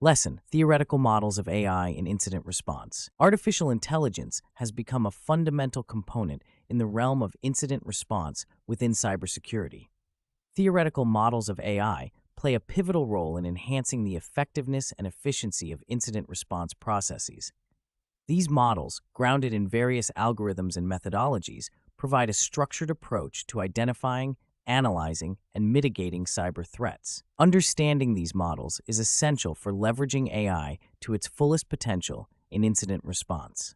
Lesson: Theoretical models of AI in incident response. Artificial intelligence has become a fundamental component in the realm of incident response within cybersecurity. Theoretical models of AI play a pivotal role in enhancing the effectiveness and efficiency of incident response processes. These models, grounded in various algorithms and methodologies, provide a structured approach to identifying, analyzing, and mitigating cyber threats. Understanding these models is essential for leveraging AI to its fullest potential in incident response.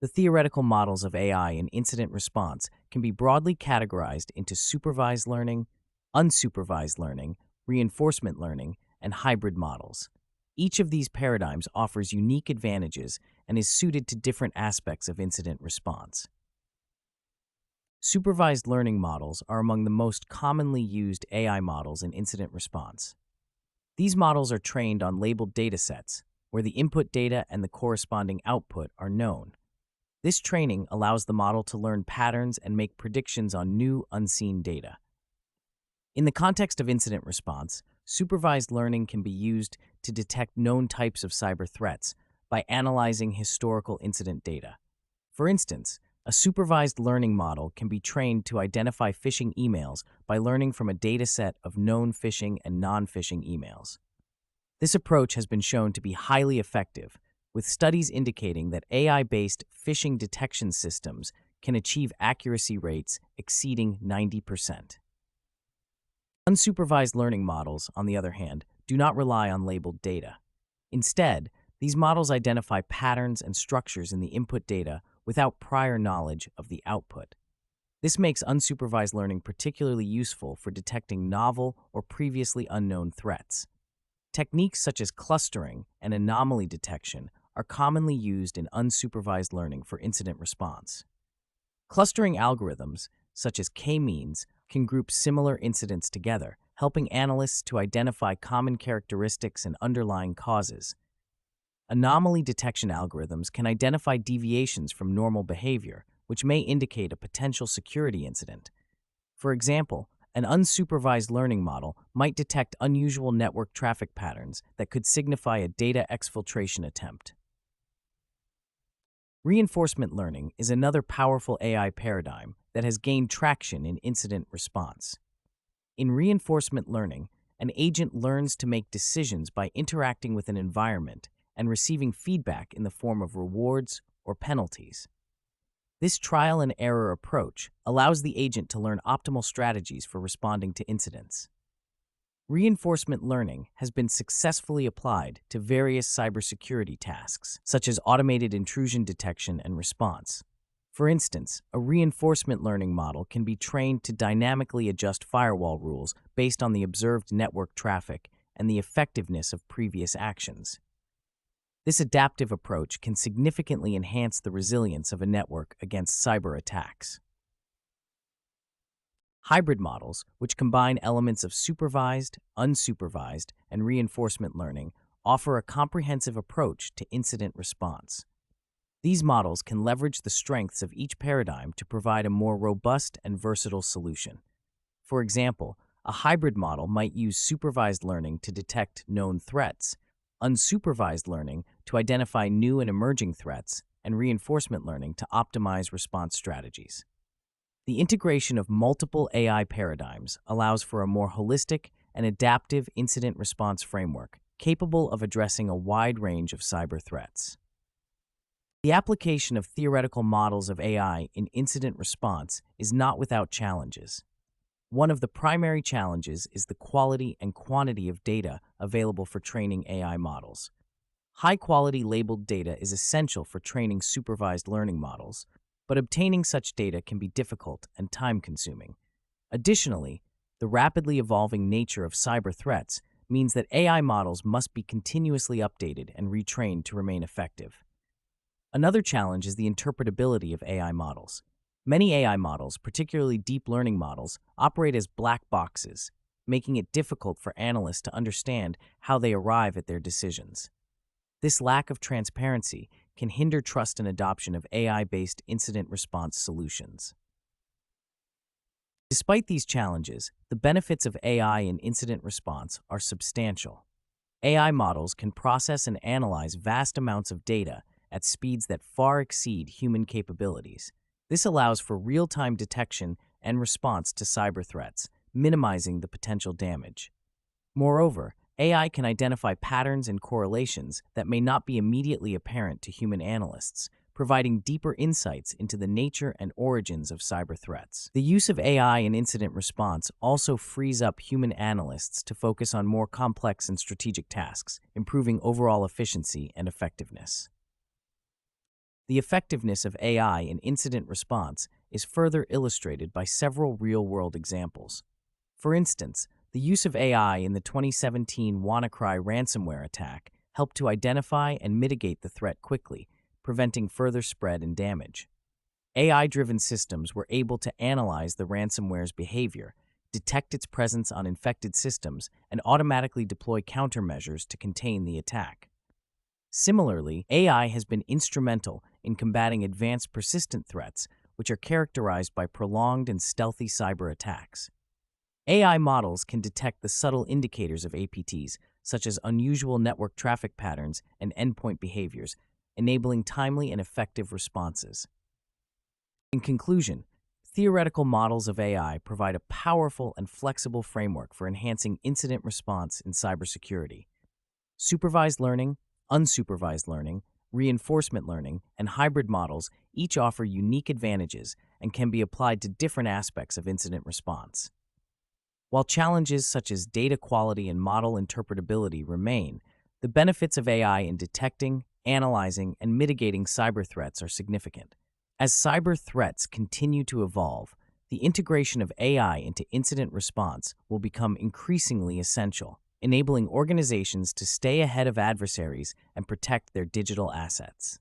The theoretical models of AI in incident response can be broadly categorized into supervised learning, unsupervised learning, reinforcement learning, and hybrid models. Each of these paradigms offers unique advantages and is suited to different aspects of incident response. Supervised learning models are among the most commonly used AI models in incident response. These models are trained on labeled datasets, where the input data and the corresponding output are known. This training allows the model to learn patterns and make predictions on new, unseen data. In the context of incident response, supervised learning can be used to detect known types of cyber threats by analyzing historical incident data. For instance, a supervised learning model can be trained to identify phishing emails by learning from a dataset of known phishing and non-phishing emails. This approach has been shown to be highly effective, with studies indicating that AI-based phishing detection systems can achieve accuracy rates exceeding 90%. Unsupervised learning models, on the other hand, do not rely on labeled data. Instead, these models identify patterns and structures in the input data without prior knowledge of the output. This makes unsupervised learning particularly useful for detecting novel or previously unknown threats. Techniques such as clustering and anomaly detection are commonly used in unsupervised learning for incident response. Clustering algorithms, such as k-means, can group similar incidents together, helping analysts to identify common characteristics and underlying causes. Anomaly detection algorithms can identify deviations from normal behavior, which may indicate a potential security incident. For example, an unsupervised learning model might detect unusual network traffic patterns that could signify a data exfiltration attempt. Reinforcement learning is another powerful AI paradigm that has gained traction in incident response. In reinforcement learning, an agent learns to make decisions by interacting with an environment and receiving feedback in the form of rewards or penalties. This trial and error approach allows the agent to learn optimal strategies for responding to incidents. Reinforcement learning has been successfully applied to various cybersecurity tasks, such as automated intrusion detection and response. For instance, a reinforcement learning model can be trained to dynamically adjust firewall rules based on the observed network traffic and the effectiveness of previous actions. This adaptive approach can significantly enhance the resilience of a network against cyber attacks. Hybrid models, which combine elements of supervised, unsupervised, and reinforcement learning, offer a comprehensive approach to incident response. These models can leverage the strengths of each paradigm to provide a more robust and versatile solution. For example, a hybrid model might use supervised learning to detect known threats, unsupervised learning to identify new and emerging threats, and reinforcement learning to optimize response strategies. The integration of multiple AI paradigms allows for a more holistic and adaptive incident response framework capable of addressing a wide range of cyber threats. The application of theoretical models of AI in incident response is not without challenges. One of the primary challenges is the quality and quantity of data available for training AI models. High-quality labeled data is essential for training supervised learning models, but obtaining such data can be difficult and time-consuming. Additionally, the rapidly evolving nature of cyber threats means that AI models must be continuously updated and retrained to remain effective. Another challenge is the interpretability of AI models. Many AI models, particularly deep learning models, operate as black boxes, making it difficult for analysts to understand how they arrive at their decisions. This lack of transparency can hinder trust and adoption of AI-based incident response solutions. Despite these challenges, the benefits of AI in incident response are substantial. AI models can process and analyze vast amounts of data at speeds that far exceed human capabilities. This allows for real-time detection and response to cyber threats, minimizing the potential damage. Moreover, AI can identify patterns and correlations that may not be immediately apparent to human analysts, providing deeper insights into the nature and origins of cyber threats. The use of AI in incident response also frees up human analysts to focus on more complex and strategic tasks, improving overall efficiency and effectiveness. The effectiveness of AI in incident response is further illustrated by several real-world examples. For instance, the use of AI in the 2017 WannaCry ransomware attack helped to identify and mitigate the threat quickly, preventing further spread and damage. AI-driven systems were able to analyze the ransomware's behavior, detect its presence on infected systems, and automatically deploy countermeasures to contain the attack. Similarly, AI has been instrumental in combating advanced persistent threats, which are characterized by prolonged and stealthy cyber attacks. AI models can detect the subtle indicators of APTs, such as unusual network traffic patterns and endpoint behaviors, enabling timely and effective responses. In conclusion, theoretical models of AI provide a powerful and flexible framework for enhancing incident response in cybersecurity. Supervised learning, unsupervised learning, reinforcement learning, and hybrid models each offer unique advantages and can be applied to different aspects of incident response. While challenges such as data quality and model interpretability remain, the benefits of AI in detecting, analyzing, and mitigating cyber threats are significant. As cyber threats continue to evolve, the integration of AI into incident response will become increasingly essential, enabling organizations to stay ahead of adversaries and protect their digital assets.